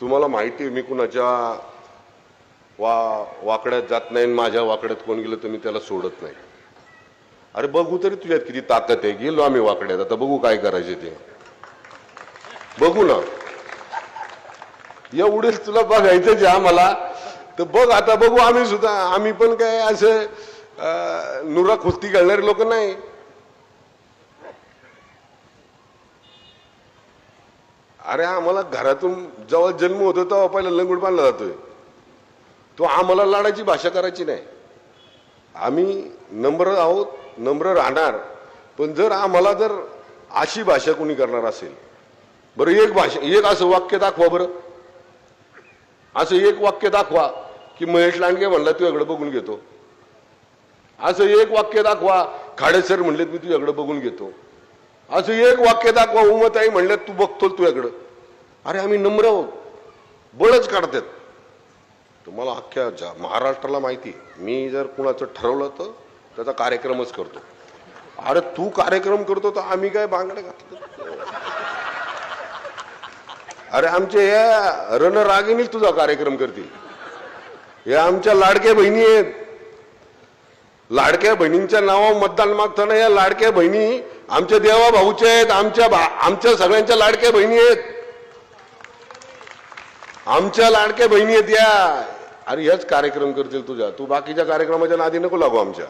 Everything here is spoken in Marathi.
तुम्हाला माहिती आहे मी कुणाच्या वाकड्यात जात नाही, माझ्या वाकड्यात कोण गेलं तर मी त्याला सोडत नाही. अरे बघू तरी तुझ्यात किती ताकद आहे. गेलो आम्ही वाकड्यात, आता बघू काय करायचे ते बघू ना. एवढेच तुला बघायचं जे आम्हाला तर बघ, आता बघू आम्ही सुद्धा. आम्ही पण काय असं नुरा खुस्ती घालणारे लोक नाही. अरे आम्हाला घरातून जेव्हा जन्म होतो तेव्हा पहिला लंगूट बांधला जातोय. तो आम्हाला लाडाची भाषा करायची नाही. आम्ही नम्र आहोत, नम्र राहणार. पण जर आम्हाला जर अशी भाषा कोणी करणार असेल, बरं एक असं वाक्य दाखवा, बरं असं एक वाक्य दाखवा की महेश लांडगे म्हणला तुझ्याकडे बघून घेतो. असं एक वाक्य दाखवा खाडेसर म्हणले मी तुझ्याकडे बघून घेतो. असं एक वाक्य दाखवा उमाताई म्हणले तू बघतो तुझ्याकडं. अरे आम्ही नम्र आहोत. बळच काढतात. तुम्हाला अख्ख्या महाराष्ट्राला माहिती, मी जर कुणाचं ठरवलं तर त्याचा कार्यक्रमच करतो. अरे तू कार्यक्रम करतो तर आम्ही काय बांगडे घातलं? अरे आमचे या रणरागिणीच तुझा कार्यक्रम करतील. या आमच्या लाडक्या बहिणी आहेत. लाडक्या बहिणींच्या नावावर मतदान मागताना या लाडक्या बहिणी आमच्या देवा भाऊच्या आहेत. आमच्या सगळ्यांच्या लाडक्या बहिणी आहेत. आमच्या लाडक्या बहिणी आहेत या. अरे हेच कार्यक्रम करतील तुझ्या. तू बाकीच्या कार्यक्रमाच्या नादी नको लागू आमच्या.